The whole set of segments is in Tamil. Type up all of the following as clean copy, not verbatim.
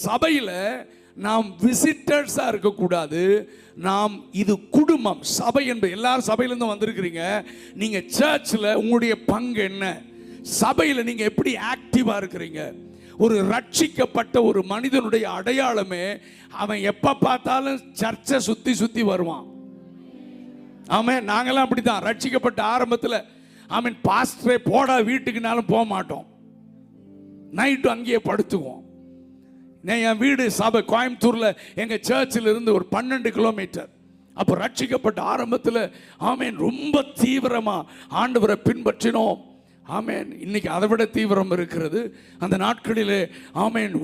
சபையில் நாம் விசிட்டர்ஸாக இருக்கக்கூடாது. நாம் இது குடும்பம். சபை என்பது எல்லாரும் சபையிலேருந்து வந்திருக்கிறீங்க. நீங்கள் சர்ச்சில் உங்களுடைய பங்கு என்ன? சபையில் நீங்கள் எப்படி ஆக்டிவாக இருக்கிறீங்க? ஒரு ரட்சிக்கப்பட்ட ஒரு மனிதனுடைய அடையாளமே அவன் எப்போ பார்த்தாலும் சர்ச்சை சுற்றி சுற்றி வருவான். ஆமாம், நாங்களாம் அப்படி தான். ரட்சிக்கப்பட்ட ஆரம்பத்தில் பாஸ்டரே போடா வீட்டுக்குனாலும் போக மாட்டோம். நைட்டு அங்கேயே படுத்துக்குவோம். என் வீடு சபை கோயம்புத்தூரில் எங்கள் சர்ச்சில் இருந்து ஒரு 12 கிலோமீட்டர். அப்போ ரட்சிக்கப்பட்ட ஆரம்பத்தில் ரொம்ப தீவிரமாக ஆண்டவரை பின்பற்றினோம். இன்னைக்கு அதை விட தீவிரம் இருக்கிறது. அந்த நாட்களிலே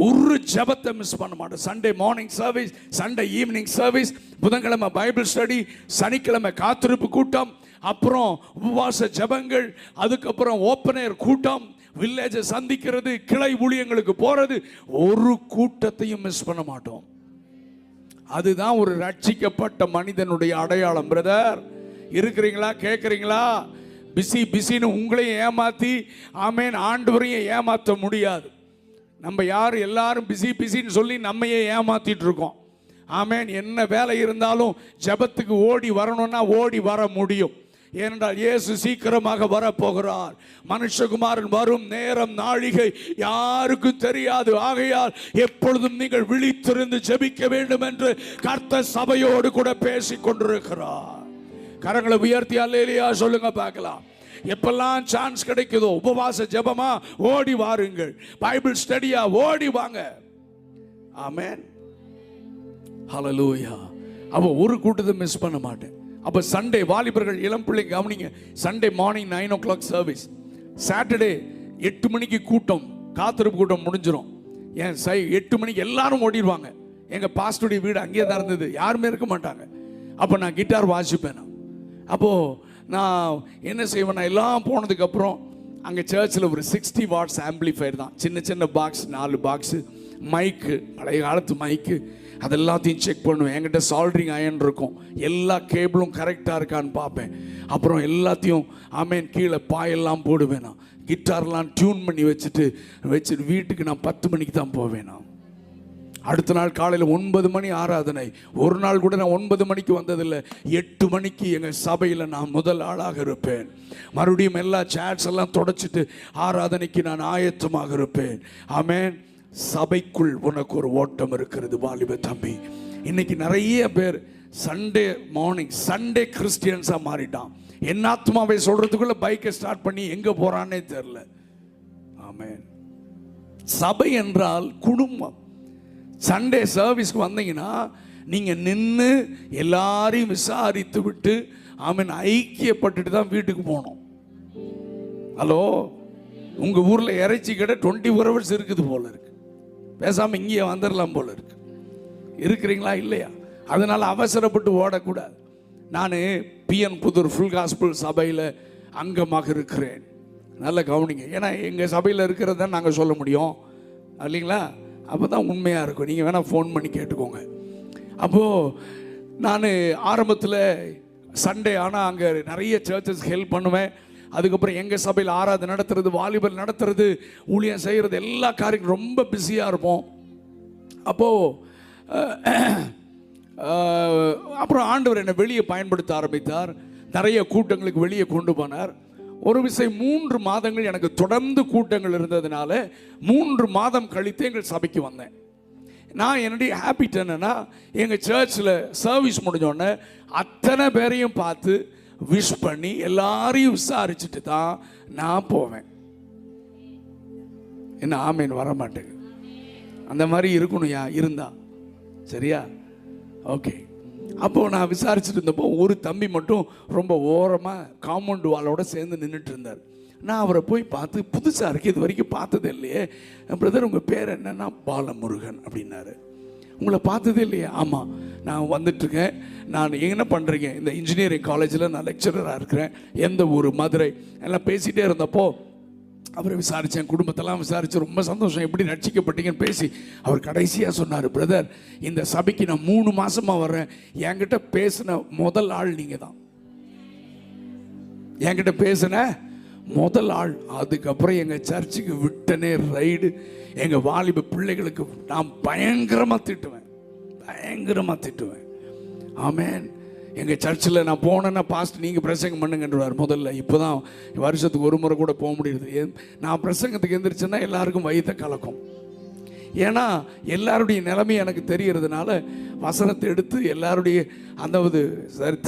ஒரு ஜெபத்தை மிஸ் பண்ண மாட்டோம். Sunday morning service, Sunday evening service, புதன்கிழமை பைபிள் ஸ்டடி, சனிக்கிழமை காத்திருப்பு கூட்டம், அப்புறம் உபவாச ஜெபங்கள், அதுக்கப்புறம் ஓப்பன் ஏர் கூட்டம், வில்லேஜை சந்திக்கிறது, கிளை ஊழியங்களுக்கு போறது. ஒரு கூட்டத்தையும் மிஸ் பண்ண மாட்டோம். அதுதான் ஒரு ரட்சிக்கப்பட்ட மனிதனுடைய அடையாளம். பிரதர் இருக்கிறீங்களா? கேட்குறீங்களா? பிஸின்னு உங்களையும் ஏமாத்தி ஆண்டவரையும் ஏமாற்ற முடியாது. நம்ம எல்லாரும் பிஸின்னு சொல்லி நம்மையே ஏமாத்திட்டு இருக்கோம். என்ன வேலை இருந்தாலும் ஜெபத்துக்கு ஓடி வரணும்னா ஓடி வர முடியும். ஏனென்றால் இயேசு சீக்கிரமாக வரப்போகிறார். மனுஷகுமாரன் வரும் நேரம் நாழிகை யாருக்கும் தெரியாது. ஆகையால் எப்பொழுதும் நீங்கள் விழித்திருந்து ஜெபிக்க வேண்டும் என்று கர்த்தர் சபையோடு கூட பேசிக் கொண்டிருக்கிறார். கரங்களை உயர்த்தி அல்லேலூயா சொல்லுங்க பார்க்கலாம். எப்பெல்லாம் சான்ஸ் கிடைக்குதோ உபவாச ஜெபமா ஓடி வாருங்கள், பைபிள் ஸ்டடியா ஓடி வாங்க. ஆமென், ஹல்லேலூயா. அப்போ ஒரு கூட்டத்தை மிஸ் பண்ண மாட்டேன். அப்போ சண்டே வாலிபர்கள் இளம் பிள்ளை கவனிங்க. Sunday morning 9 o'clock service. Saturday 8 மணிக்கு கூட்டம், காத்திருப்பு கூட்டம் முடிஞ்சிடும். 8 மணிக்கு எல்லாரும் ஓடிடுவாங்க. எங்கள் பாஸ்டருடைய வீடு அங்கேயே தான் இருந்தது, யாருமே இருக்க மாட்டாங்க. அப்போ நான் கிட்டார் வாசிப்பேன். அப்போது நான் என்ன செய்வேன், நான் எல்லாம் போனதுக்கப்புறம் அங்கே சர்ச்சில் ஒரு 60 watts ஆம்பிளிஃபயர் தான், சின்ன சின்ன பாக்ஸ், 4 பாக்ஸு, மைக்கு, பழைய காலத்து மைக்கு, அதெல்லாத்தையும் செக் பண்ணுவேன். என்கிட்ட சால்ட்ரிங் அயன் இருக்கும், எல்லா கேபிளும் கரெக்டாக இருக்கான்னு பார்ப்பேன். அப்புறம் எல்லாத்தையும் கீழே பாயெல்லாம் போடுவேன். நான் கிட்டார்லாம் டியூன் பண்ணி வச்சுட்டு வீட்டுக்கு நான் 10 மணிக்கு தான் போவேன். நான் அடுத்த நாள் காலையில் 9 மணி ஆராதனை. ஒரு நாள் கூட நான் 9 மணிக்கு வந்ததில்லை. 8 மணிக்கு எங்கள் சபையில் நான் முதல் ஆளாக இருப்பேன். மறுபடியும் எல்லா சேட்ஸ் எல்லாம் தொடச்சிட்டு ஆராதனைக்கு நான் ஆயத்தமாக இருப்பேன். ஆமென். சபைக்குள் உனக்கு ஒரு ஓட்டம் இருக்கிறது வாலிப தம்பி. இன்னைக்கு நிறைய பேர் சண்டே மார்னிங் சண்டே கிறிஸ்டியன்ஸாக மாறிட்டான். என் ஆத்மாவை சொல்றதுக்குள்ள பைக்கை ஸ்டார்ட் பண்ணி எங்கே போறான்னே தெரியல. ஆமென். சபை என்றால் குடும்பம். சண்டே சர்வீஸ்க்கு வந்தீங்கன்னா நீங்கள் நின்று எல்லாரையும் விசாரித்து விட்டு ஐக்கியப்பட்டுட்டு தான் வீட்டுக்கு போகணும். ஹலோ, உங்கள் ஊரில் இறைச்சி கடை 24 hours இருக்குது போல இருக்கு. பேசாமல் இங்கேயே வந்துடலாம் போல இருக்கு. இருக்கிறீங்களா இல்லையா? அதனால் அவசரப்பட்டு ஓடக்கூடாது. நான் பிஎன் புதூர் ஃபுல் காஸ்பிள் சபையில் அங்கமாக இருக்கிறேன். நல்ல கவனிங்க. ஏன்னா எங்கள் சபையில் இருக்கிறத நாங்கள் சொல்ல முடியும் இல்லைங்களா? அப்போ தான் உண்மையாக இருக்கும். நீங்கள் வேணால் ஃபோன் பண்ணி கேட்டுக்கோங்க. அப்போது நான் ஆரம்பத்தில் சண்டே ஆனால் அங்கே நிறைய சர்ச்சஸ் ஹெல்ப் பண்ணுவேன். அதுக்கப்புறம் எங்கள் சபையில் ஆராதனை நடத்துறது, வாலிபர் நடத்துறது, ஊழியம் செய்கிறது, எல்லா காரியங்களும் ரொம்ப பிஸியாக இருப்போம். அப்போது அப்புறம் ஆண்டவர் என்னை வெளியே பயன்படுத்த ஆரம்பித்தார். நிறைய கூட்டங்களுக்கு வெளியே கொண்டு போனார். ஒரு விஷயம் 3 மாதங்கள் எனக்கு தொடர்ந்து கூட்டங்கள் இருந்ததுனால 3 மாதம் கழித்து எங்கள் சபைக்கு வந்தேன். நான் என்னுடைய ஹேபிட் என்னன்னா, எங்கள் சர்ச்சில் சர்வீஸ் முடிஞ்சோடனே அத்தனை பேரையும் பார்த்து விஷ் பண்ணி எல்லாரையும் விசாரிச்சுட்டு தான் நான் போவேன். என்ன ஆமேன் வர மாட்டேங்க. அந்த மாதிரி இருக்கணும் இருந்தா சரியா? ஓகே. அப்போது நான் விசாரிச்சுட்டு இருந்தப்போ ஒரு தம்பி மட்டும் ரொம்ப ஓரமாக காம்பவுண்ட் வாலோட சேர்ந்து நின்றுட்டு இருந்தார். நான் அவரை போய் பார்த்து, புதுசாக இருக்கு, இது வரைக்கும் பார்த்ததே இல்லையே பிரதர், உங்கள் பேர் என்னன்னா? பாலமுருகன் அப்படின்னாரு. உங்களை பார்த்ததே இல்லையா? ஆமாம், நான் வந்துட்டுருக்கேன். நான் என்ன பண்ணுறீங்க? இந்த இன்ஜினியரிங் காலேஜில் நான் லெக்சரராக இருக்கிறேன். எந்த ஊர்? மதுரை. எல்லாம் பேசிகிட்டே இருந்தப்போ அவரை விசாரித்தேன், குடும்பத்தெல்லாம் விசாரித்து ரொம்ப சந்தோஷம், எப்படி ரட்சிக்கப்பட்டீங்கன்னு பேசி அவர் கடைசியாக சொன்னார், பிரதர் இந்த சபைக்கு நான் 3 மாதமாக வர்றேன். என்கிட்ட பேசின முதல் ஆள் நீங்கள் தான். என்கிட்ட பேசின முதல் ஆள். அதுக்கப்புறம் எங்கள் சர்ச்சுக்கு விட்டனே ரைடு. எங்கள் வாலிப பிள்ளைகளுக்கு நான் பயங்கரமாக திட்டுவேன். ஆமேன். எங்கள் சர்ச்சில் நான் போனேன்னா பாஸ்ட் நீங்கள் பிரசங்கம் பண்ணுங்கன்றார் முதல்ல. இப்போ தான் வருஷத்துக்கு ஒரு முறை கூட போக முடியுது. நான் பிரசங்கத்துக்கு எந்திரிச்சேன்னா எல்லாருக்கும் வயிற்ற கலக்கும். ஏன்னா எல்லாருடைய நிலைமை எனக்கு தெரியறதுனால வசனத்தை எடுத்து எல்லாருடைய அந்த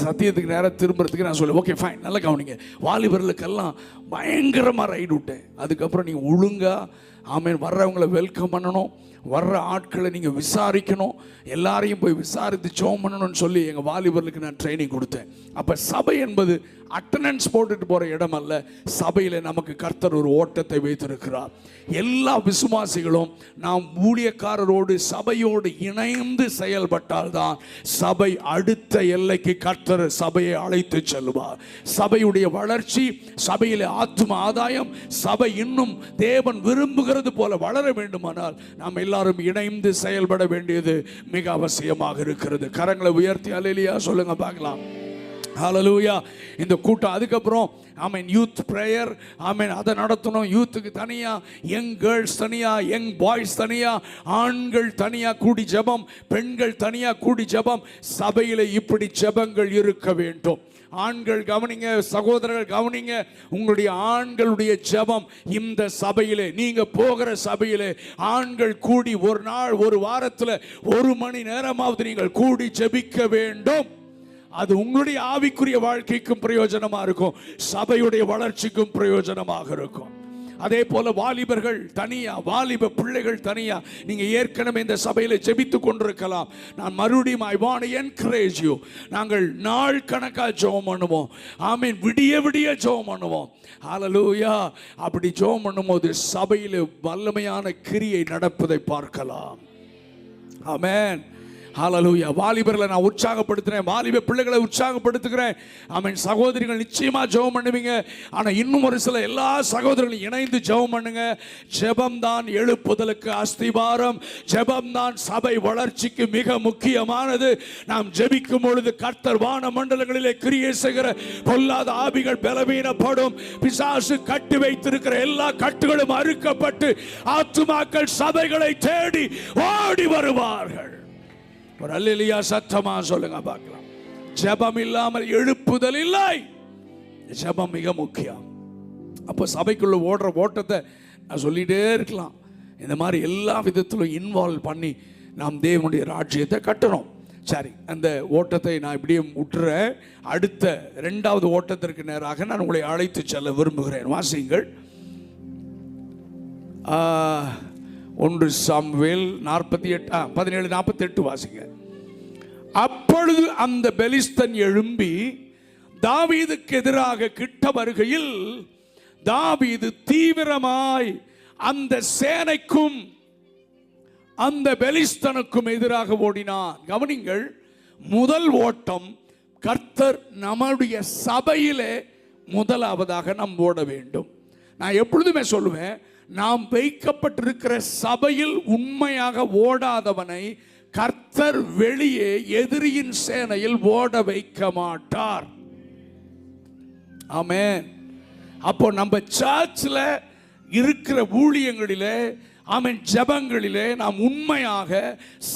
சத்தியத்துக்கு நேரம் திரும்புறதுக்கு நான் சொல்லுவேன். ஓகே ஃபைன், நல்லா கவனிங்க. வாலிபர்களுக்கெல்லாம் பயங்கரமாக ரைடு விட்டேன். அதுக்கப்புறம் நீங்கள் ஒழுங்காக ஆமேன் வர்றவங்களை வெல்கம் பண்ணணும், வர்ற ஆட்களை நீங்கள் விசாரிக்கணும், எல்லாரையும் போய் விசாரித்து ஜெபம் பண்ணணும்னு சொல்லி எங்கள் வாலிபர்களுக்கு நான் ட்ரைனிங் கொடுத்தேன். அப்போ சபை என்பது அட்டண்டன்ஸ் போட்டுட்டு போகிற இடம் அல்ல. சபையில் நமக்கு கர்த்தர் ஒரு ஓட்டத்தை வைத்திருக்கிறார். எல்லா விசுவாசிகளும் நாம் ஊழியக்காரரோடு சபையோடு இணைந்து செயல்பட்டால்தான் சபை அடுத்த எல்லைக்கு கர்த்தர் சபையை அழைத்து செல்வார். சபையுடைய வளர்ச்சி, சபையில் ஆத்தும ஆதாயம், சபை இன்னும் தேவன் விரும்புகிறது போல வளர வேண்டுமானால் நாம் எல்லாரும் இணைந்து செயல்பட வேண்டியது மிக அவசியமாக இருக்கிறது. கரங்களை உயர்த்தி அல்லேலூயா சொல்லுங்க பார்க்கலாம். ஹல்லேலூயா. இந்த கூட்டம் அதுக்கப்புறம் ஆமேன் யூத் பிரேயர் ஆமேன் அதை நடத்தணும். யூத்துக்கு தனியாக, யங் கேர்ள்ஸ் தனியாக, யங் பாய்ஸ் தனியாக, ஆண்கள் தனியாக கூடி ஜெபம், பெண்கள் தனியாக கூடி ஜெபம். சபையில் இப்படி ஜெபங்கள் இருக்க வேண்டும். ஆண்கள் கவனிங்க, சகோதரர்கள் கவனிங்க. உங்களுடைய ஆண்களுடைய ஜெபம் இந்த சபையிலே, நீங்க போகிற சபையிலே ஆண்கள் கூடி ஒரு நாள் ஒரு வாரத்தில் 1 மணி நேரமாவது நீங்கள் கூடி ஜெபிக்க வேண்டும். அது உங்களுடைய ஆவிக்குரிய வாழ்க்கைக்கும் பிரயோஜனமா இருக்கும், சபையுடைய வளர்ச்சிக்கும் பிரயோஜனமாக இருக்கும். அதே போல வாலிபர்கள் தனியா, வாலிப பிள்ளைகள் தனியா. நீங்க ஏற்கனவே இந்த சபையில ஜெபித்து கொண்டிருக்கலாம். நான் மறுபடியும் I want to encourage you. நாங்கள் நாள் கணக்கா ஜெபம் பண்ணுவோம். ஆமீன். விடிய விடிய ஜெபம் பண்ணுவோம். ஹல்லேலூயா. அப்படி ஜெபம் பண்ணும்போது சபையில வல்லமையான கிரியை நடப்பதை பார்க்கலாம். ஆமென். ஹல்லேலூயா. வாலிபர்களை நான் உற்சாகப்படுத்துறேன், வாலிப பிள்ளைகளை உற்சாகப்படுத்துகிறேன். ஆமென். சகோதரிகள் நிச்சயமா ஜெபம் பண்ணுவீங்க. ஆனா இன்னும் ஒரு சில எல்லா சகோதரர்களும் இணைந்து ஜெபம் பண்ணுங்க. ஜெபம் தான் எழுப்புதலுக்கு அஸ்திவாரம். ஜெபம் தான் சபை வளர்ச்சிக்கு மிக முக்கியமானது. நாம் ஜெபிக்கும் பொழுது கர்த்தர் வான மண்டலங்களிலே கிரியை செய்கிற பொல்லாத ஆவிகள் பலவீனப்படும். பிசாசு கட்டி வைத்திருக்கிற எல்லா கட்டுகளும் அறுக்கப்பட்டு ஆத்துமாக்கள் சபைகளை தேடி ஓடி வருவார்கள். ஒரு அல்லேலூயா சத்தமா சொல்லுங்க பார்க்கலாம். ஜெபம் இல்லாமல் எழுப்புதல் இல்லை. ஜெபம் மிக முக்கியம். அப்போ சபைக்குள்ள ஓடுற ஓட்டத்தை நான் சொல்லிட்டே இருக்கலாம். இந்த மாதிரி எல்லா விதத்திலும் இன்வால்வ் பண்ணி நாம் தேவனுடைய ராஜ்யத்தை கட்டணும். சரி, அந்த ஓட்டத்தை நான் இப்படியே விட்டுறேன். அடுத்த 2வது ஓட்டத்திற்கு நேராக நான் உங்களை அழைத்து செல்ல விரும்புகிறேன். வாசியுங்கள். 1 சாமுவேல் 17:48 வாசிங்க. அப்பொழுது அந்த பெலிஸ்தன் எழும்பி தாவீதுக்கு எதிராக கிட்ட வருகையில் தாவீது தீவிரமாய் அந்த சேனைக்கும் அந்த பெலிஸ்தனுக்கும் எதிராக ஓடினான். கவனிங்கள், முதல் ஓட்டம் கர்த்தர் நம்முடைய சபையிலே முதலாவதாக நாம் ஓட வேண்டும். நான் எப்பொழுதுமே சொல்லுவேன், நாம் வைக்கப்பட்டிருக்கிற சபையில் உண்மையாக ஓடாதவனை கர்த்தர் வெளியே எதிரியின் சேனையில் ஓட வைக்க மாட்டார். ஆமென். அப்போ நம்ம சர்ச்சில் இருக்கிற ஊழியங்களிலே, ஆமென், ஜெபங்களிலே நாம் உண்மையாக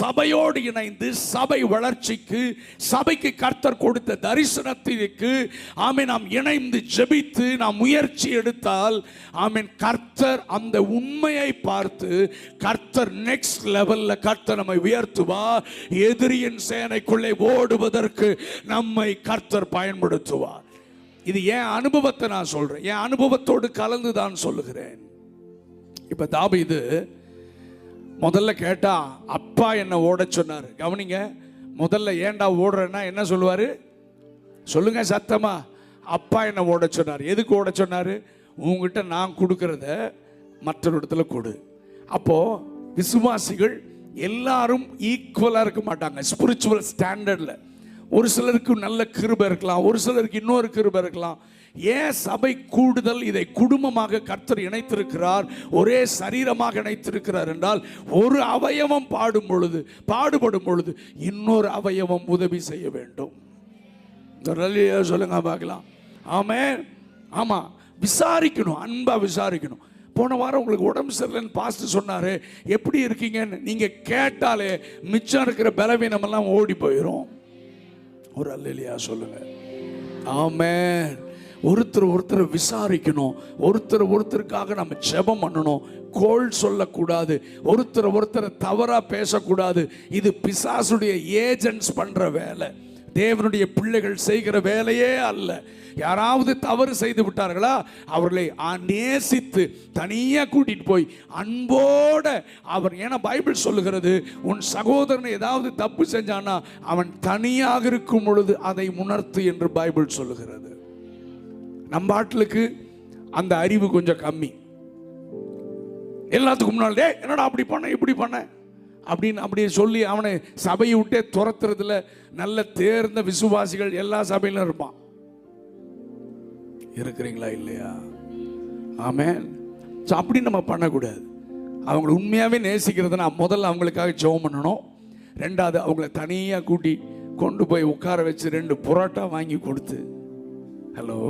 சபையோடு இணைந்து சபை வளர்ச்சிக்கு, சபைக்கு கர்த்தர் கொடுத்த தரிசனத்திற்கு ஆமென் நாம் இணைந்து ஜெபித்து நாம் முயற்சி எடுத்தால் ஆமென் கர்த்தர் அந்த உண்மையை பார்த்து கர்த்தர் நெக்ஸ்ட் லெவல்ல கர்த்தர் நம்மை உயர்த்துவார். எதிரியின் சேனைக்குள்ளே ஓடுவதற்கு நம்மை கர்த்தர் பயன்படுத்துவார். இது என் அனுபவத்தை நான் சொல்றேன், என் அனுபவத்தோடு கலந்து தான் சொல்லுகிறேன். இப்ப தாவீது முதல்ல கேட்டா அப்பா என்ன ஓட சொன்னார். கவனிங்க, முதல்ல ஏண்டா ஓடுறேன்னா என்ன சொல்லுவாரு? சொல்லுங்க சத்தமா. அப்பா என்ன ஓட சொன்னார். எதுக்கு ஓட சொன்னாரு? உங்ககிட்ட நான் கொடுக்கறத மற்றொரு இடத்துல கொடு. அப்போ விசுவாசிகள் எல்லாரும் ஈக்குவலா இருக்க மாட்டாங்க. ஸ்பிரிச்சுவல் ஸ்டாண்டர்ட்ல ஒரு சிலருக்கு நல்ல கிருபை இருக்கலாம், ஒரு சிலருக்கு இன்னொரு கிருபை இருக்கலாம். ஏன் சபை கூடுதல், இதை குடும்பமாக கர்த்தர் இணைத்திருக்கிறார், ஒரே சரீரமாக இணைத்திருக்கிறார் என்றால் ஒரு அவயவம் பாடுபடும் பொழுது இன்னொரு அவயவம் உதவி செய்ய வேண்டும். சொல்லுங்க பார்க்கலாம். ஆமென். ஆமா, விசாரிக்கணும், அன்பா விசாரிக்கணும். போன வாரம் உங்களுக்கு உடம்பு சரியில்லைன்னு பாஸ்டர் சொன்னாரு, எப்படி இருக்கீங்கன்னு நீங்க கேட்டாலே மிச்சம் இருக்கிற பலவீனம் எல்லாம் ஓடி போயிடும். ஒரு அல்லேலூயா சொல்லுங்க. ஆமென். ஒருத்தர் விசாரிக்கணும், ஒருத்தருக்காக நம்ம ஜெபம் பண்ணணும், கோள் சொல்லக்கூடாது, ஒருத்தரை தவறா பேசக்கூடாது. இது பிசாசுடைய ஏஜென்ட்ஸ் பண்ற வேலை, தேவனுடைய பிள்ளைகள் செய்கிற வேலையே அல்ல. யாராவது தவறு செய்து விட்டார்களா, அவர்களை நேசித்து தனியா கூட்டிட்டு போய் அன்போட அவர், ஏன்னா பைபிள் சொல்லுகிறது, உன் சகோதரன் ஏதாவது தப்பு செஞ்சானா அவன் தனியாக இருக்கும் பொழுது அதை உணர்த்து என்று பைபிள் சொல்லுகிறது. நம்ம ஆட்களுக்கு அந்த அறிவு கொஞ்சம் கம்மி. எல்லாத்துக்கும் முன்னாடி என்னடா அப்படி பண்ண இப்படி பண்ண அப்படின்னு அப்படியே சொல்லி அவனை சபையை விட்டே துரத்துறதுல நல்ல தேர்ந்த விசுவாசிகள் எல்லா சபையிலும் இருப்பான். இருக்கிறீங்களா இல்லையா? ஆமென். அப்படி நம்ம பண்ணக்கூடாது. அவங்களை உண்மையாகவே நேசிக்கிறதுனா முதல்ல அவங்களுக்காக ஜெபம் பண்ணணும். ரெண்டாவது அவங்கள தனியாக கூட்டி கொண்டு போய் உட்கார வச்சு 2 புரோட்டா வாங்கி கொடுத்து, ஹலோ,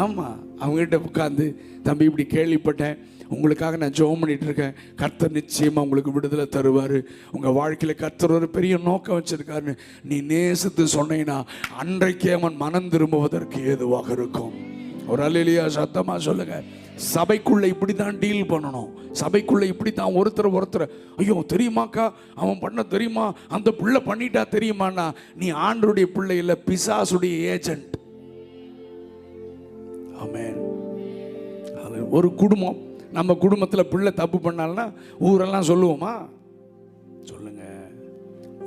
ஆமாம், அவங்ககிட்ட உட்காந்து, தம்பி இப்படி கேள்விப்பட்டேன், உங்களுக்காக நான் ஜெபம் பண்ணிட்டு இருக்கேன், கர்த்தர் நிச்சயமாக உங்களுக்கு விடுதலை தருவார், உங்கள் வாழ்க்கையில் கர்த்தர் ஒரு பெரிய நோக்கம் வச்சிருக்காருன்னு நீ நேசித்து சொன்னீங்கன்னா அன்றைக்கே அவன் மனம் திரும்புவதற்கு ஏதுவாக இருக்கும். ஒரு அல்லேலூயா சத்தமாக சொல்லுங்க. சபைக்குள்ள இப்படி தான் டீல் பண்ணணும். சபைக்குள்ள இப்படி தான் ஒருத்தர் ஐயோ தெரியுமாக்கா அவன் பண்ண தெரியுமா, அந்த பிள்ளை பண்ணிட்டா தெரியுமாண்ணா, நீ ஆண்டவருடைய பிள்ளை இல்லை, பிசாசுடைய ஏஜென்ட். ஆமென். ஒரு குடும்பம், நம்ம குடும்பத்தில் பிள்ளை தப்பு பண்ணால்னா ஊரெல்லாம் சொல்லுவோமா? சொல்லுங்க.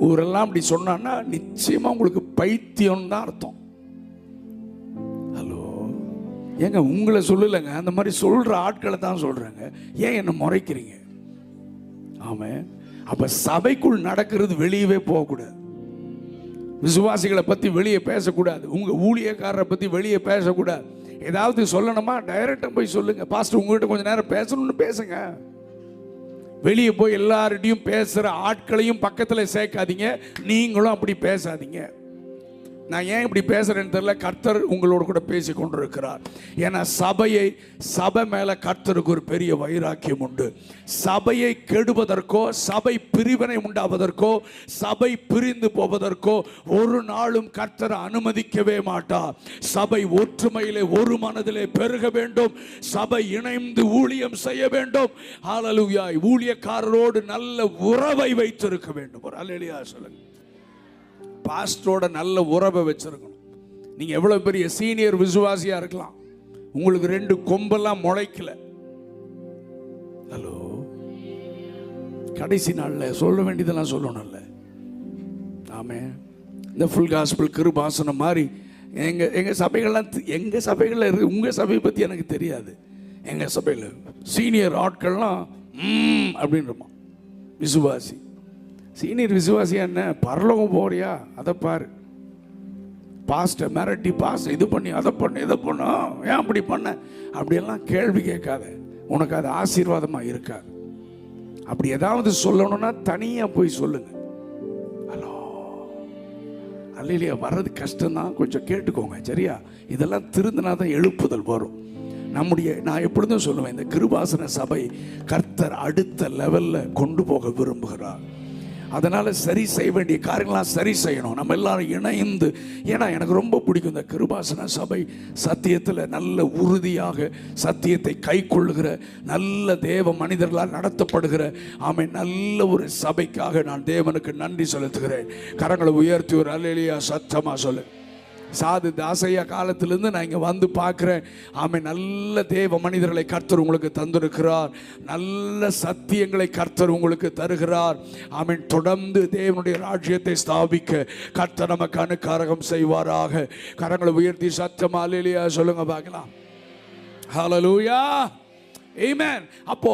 ஊரெல்லாம் அப்படி சொன்னான்னா நிச்சயமா உங்களுக்கு பைத்தியம் தான் அர்த்தம். ஹலோ, ஏங்க உங்களை சொல்லலைங்க, அந்த மாதிரி சொல்ற ஆட்களை தான் சொல்றாங்க. ஏன் என்ன முறைக்கிறீங்க? ஆமாம். அப்ப சபைக்குள் நடக்கிறது வெளியவே போகக்கூடாது. விசுவாசிகளை பத்தி வெளியே பேசக்கூடாது, உங்க ஊழியக்காரரை பத்தி வெளியே பேசக்கூடாது. ஏதாவது சொல்லணுமா டைரக்டா போய் சொல்லுங்க. பாஸ்டர் உங்ககிட்ட கொஞ்ச நேரம் பேசணும்னு பேசுங்க. வெளியே போய் எல்லார்டையும் பேசுற ஆட்களையும் பக்கத்தில் சேர்க்காதீங்க, நீங்களும் அப்படி பேசாதீங்க. நான் ஏன் இப்படி பேசுறேன்னு தெரியல, கர்த்தர் உங்களோட கூட பேசி கொண்டிருக்கிறார். ஏன்னா சபை மேல கர்த்தருக்கு ஒரு பெரிய வைராக்கியம் உண்டு. சபையை கெடுவதற்கோ, சபை பிரிவினை உண்டாவதற்கோ, சபை பிரிந்து போவதற்கோ ஒரு நாளும் கர்த்தர் அனுமதிக்கவே மாட்டார். சபை ஒற்றுமையிலே ஒரு மனதிலே பெருக வேண்டும். சபை இணைந்து ஊழியம் செய்ய வேண்டும். ஹல்லேலூயா. ஊழியக்காரரோடு நல்ல உறவை வைத்திருக்க வேண்டும். ஒரு அல்லேலூயா சொல்லுங்க. பாஸ்டரோட நல்ல உறவை வச்சிருக்கணும். நீங்க எவ்வளவு பெரிய சீனியர் விசுவாசியா இருக்கலாம், உங்களுக்கு 2 கொம்பெல்லாம் முளைக்கல. ஹலோ, கடைசி நாள்ல சொல்ல வேண்டியதெல்லாம் சொல்லணும்ல. ஆமே. இந்த ஃபுல் காஸ்பிள் கிருபாசனம் மாதிரி எங்க சபைகள்ல இருக்கு. உங்க சபையை பத்தி எனக்கு தெரியாது. எங்க சபையில் சீனியர் ஆட்கள்லாம் அப்படின்றமா விசுவாசி. சீனியர் விசுவாசியா என்ன, பரலோகம் போறியா அதை பாரு. பாஸ்டர் மிரட்டி பாஸ்டர் இது பண்ணி அதை பண்ணு இதை பண்ணு, ஏன் அப்படி பண்ண, அப்படியெல்லாம் கேள்வி கேட்காத. உனக்கு அது ஆசீர்வாதமா இருக்காது. அப்படி ஏதாவது சொல்லணும்னா தனியா போய் சொல்லுங்க. ஹலோ, அல்லேலூயா. வர்றது கஷ்டம்தான், கொஞ்சம் கேட்டுக்கோங்க சரியா. இதெல்லாம் திருந்தினா தான் எழுப்புதல் வரும். நான் எப்பொழுதும் சொல்லுவேன், இந்த கிருபாசன சபை கர்த்தர் அடுத்த லெவல்ல கொண்டு போக விரும்புகிறார். அதனால சரி செய்ய வேண்டிய காரியங்களாம் சரி செய்யணும். நம்ம எல்லாரும் இணைந்து, ஏன்னா எனக்கு ரொம்ப பிடிக்கும் இந்த கிருபாசன சபை. சத்தியத்தில் நல்ல உறுதியாக சத்தியத்தை கை கொள்ளுகிற நல்ல தேவ மனிதர்களால் நடத்தப்படுகிற நல்ல ஒரு சபைக்காக நான் தேவனுக்கு நன்றி செலுத்துகிறேன். கரங்களை உயர்த்தி ஒரு அல்லேலூயா சத்தமா சொல்லு. சாது தாசையா காலத்திலிருந்து நான் இங்கே வந்து பார்க்குறேன். நல்ல தேவ மனிதர்களை கர்த்தர் உங்களுக்கு தந்திருக்கிறார். நல்ல சத்தியங்களை கர்த்தர் உங்களுக்கு தருகிறார். தொடர்ந்து தேவனுடைய ராஜ்யத்தை ஸ்தாபிக்க கர்த்தர் நமக்கு அனுக்கிரகம் செய்வாராக. கரங்களை உயர்த்தி சத்தமா அல்லேலூயா சொல்லுங்க பார்க்கலாம். ஹல்லேலூயா. ஆமென். அப்போ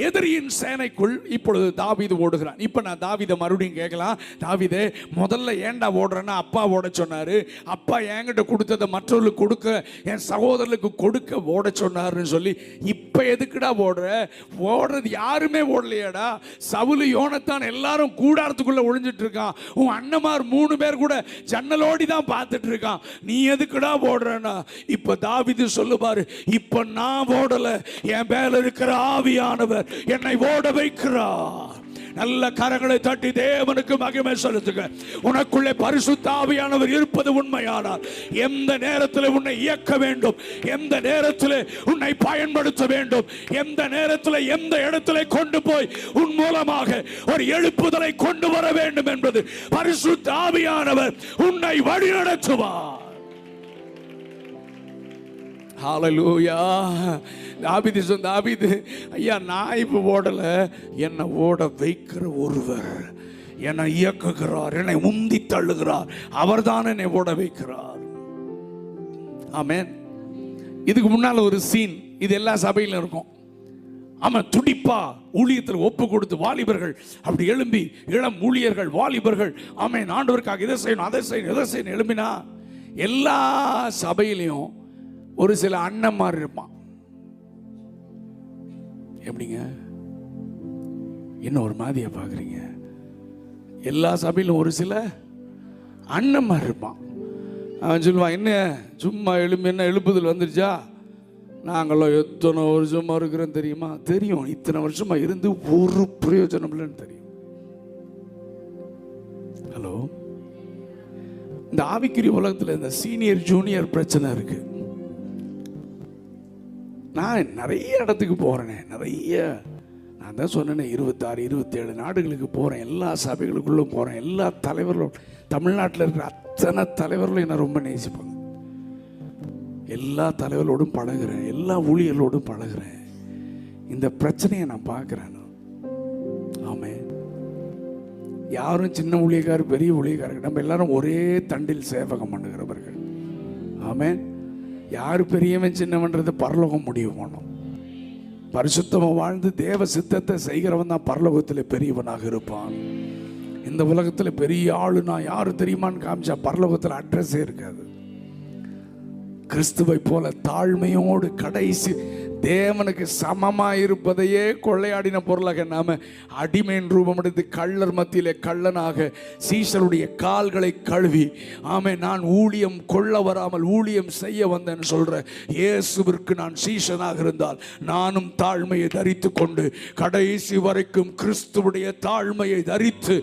எதிரியின் சேனைக்குள் இப்பொழுது தாவீது ஓடுகிறான். இப்போ நான் தாவீதை மறுபடியும் கேட்கலாம், தாவீதே முதல்ல ஏன்டா ஓடுறேன்னா அப்பா ஓட சொன்னாரு, அப்பா என்கிட்ட கொடுத்ததை மற்றவர்களுக்கு கொடுக்க, என் சகோதரர்களுக்கு கொடுக்க ஓட சொன்னாருன்னு சொல்லி இப்போ எதுக்குடா ஓடுற? ஓடுறது யாருமே ஓடலையாடா? சவுலு யோனத்தான் எல்லாரும் கூடாரத்துக்குள்ள ஒளிஞ்சிட்டு இருக்கான். உன் அண்ணமார் 3 பேர் கூட ஜன்னலோடி தான் பார்த்துட்டு இருக்கான். நீ எதுக்குடா ஓடுறனா? இப்போ தாவீது சொல்லுவாரு, இப்போ நான் ஓடல, என் மேல இருக்கிற ஆவியானவர் என்னை ஓட வைக்கிறார். நல்ல கரங்களை தட்டி தேவனுக்கு மகிமை செலுத்துங்க. உனக்குள்ளே பரிசுத்த ஆவியானவர் இருப்பது உண்மையானால் எந்த நேரத்தில் உன்னை இயக்க வேண்டும், எந்த நேரத்தில் உன்னை பயன்படுத்த வேண்டும், எந்த நேரத்தில் எந்த இடத்துல கொண்டு போய் உன் மூலமாக ஒரு எழுப்புதலை கொண்டு வர வேண்டும் என்பது பரிசுத்த ஆவியானவர் உன்னை வழிநடத்துவார். ஹல்லேலூயா. தாவீது, ஐயா நான் இப்போ ஓடல, என்னை ஓட வைக்கிற ஒருவர் என்னை இயக்குகிறார், என்னை உந்தி தள்ளுகிறார், அவர்தான் என்னை ஓட வைக்கிறார். ஆமென். இதுக்கு முன்னால ஒரு சீன், இது எல்லா சபையிலும் இருக்கும். ஆமாம், துடிப்பா ஊழியத்தில் ஒப்பு கொடுத்து வாலிபர்கள் அப்படி எழும்பி, இளம் ஊழியர்கள் வாலிபர்கள் ஆமென் ஆண்டவருக்காக இதை செய்யணும் அதை செய்யணும் எதை செய்யணும் எழும்பினா, எல்லா சபையிலையும் ஒரு சில அண்ணன்மார் இருப்பான். எப்படிங்க இன்னும் ஒரு மாதிரியா பார்க்குறீங்க? எல்லா சபையிலும் ஒரு சில அண்ணன்மார் இருப்பான். அவன் சொல்லுவான், என்ன சும்மா எழும்பி என்ன எழுப்புதல் வந்துருச்சா? நாங்களாம் எத்தனை வருஷமா இருக்கிறோம் தெரியுமா? தெரியும், இத்தனை வருஷமா இருந்து ஒரு பிரயோஜனம் இல்லைன்னு தெரியும். ஹலோ, இந்த ஆவிக்குரிய உலகத்தில் இந்த சீனியர் ஜூனியர் பிரச்சனை இருக்கு. நான் நிறைய இடத்துக்கு போகிறேனே, நான் தான் சொன்னேனே 26 27 நாடுகளுக்கு போகிறேன், எல்லா சபைகளுக்குள்ளும் போகிறேன், எல்லா தலைவர்களும், தமிழ்நாட்டில் இருக்கிற அத்தனை தலைவர்களும் என்னை ரொம்ப நேசிப்பாங்க. எல்லா தலைவர்களோடும் பழகிறேன், எல்லா ஊழியர்களோடும் பழகிறேன். இந்த பிரச்சனையை நான் பார்க்குறேன். ஆமே, யாரும் சின்ன ஊழியக்காரர் பெரிய ஊழியக்காரர், நம்ம எல்லாரும் ஒரே தண்டில் சேவகம் பண்ணுகிறவர்கள். ஆமே, யார் பெரியவன் சின்னவன்றது பரலோகம் முடிவு பண்ணும். பரிசுத்தமாக வாழ்ந்து தேவ சித்தத்தை செய்கிறவன் தான் பரலோகத்தில் பெரியவனாக இருப்பான். இந்த உலகத்தில் பெரிய ஆளு நான் யாரு தெரியுமான்னு காமிச்சா பரலோகத்தில் அட்ரஸே இருக்காது. கிறிஸ்துவை போல தாழ்மையோடு கடைசி தேவனுக்கு சமமாக இருப்பதையே கொள்ளையாடின பொருளாக நாம அடிமையின் ரூபம் எடுத்து கள்ளர் மத்தியிலே கள்ளனாக சீசருடைய கால்களை கழுவி, ஆமே நான் ஊழியம் கொள்ள வராமல் ஊழியம் செய்ய வந்தேன்னு சொல்ற இயேசுவிற்கு நான் சீசனாக இருந்தால் நானும் தாழ்மையை தரித்து கொண்டு கடைசி வரைக்கும் கிறிஸ்துவுடைய தாழ்மையை தரித்து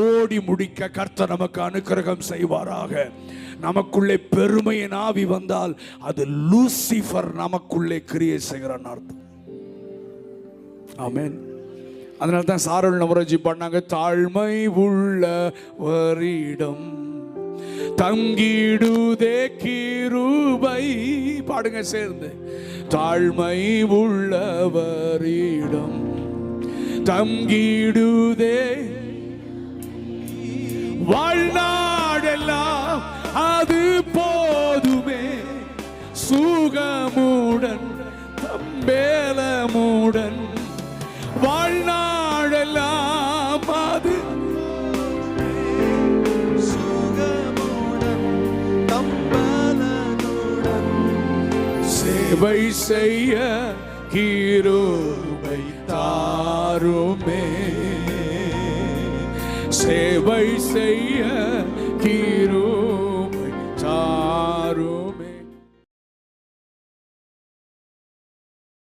ஓடி முடிக்க கர்த்தர் நமக்கு அனுக்கிரகம் செய்வாராக. நமக்குள்ளே பெருமையின் ஆவி வந்தால் அது லூசிஃபர் நமக்குள்ளே கிரியை செய்கிறான் அர்த்தம். ஆமென். அதனால தான் சாரோல் நவரோஜி பண்ணாங்க, தாழ்மை உள்ளவரிடம் தங்கிடுதே கிருபை. பாடுங்க சேர்ந்து, தாழ்மை உள்ளவரிடம் தங்கிடுதே வாழ்நாடெல்லாம் அது போதுமே, சுகமுடன் தம்பேலமுடன் வாழ்நாளெல்லாம் அது சுகமுடன் தம்பேலமுடன் சேவை செய்ய கிருபை தாருமே, சேவை செய்ய கிருபை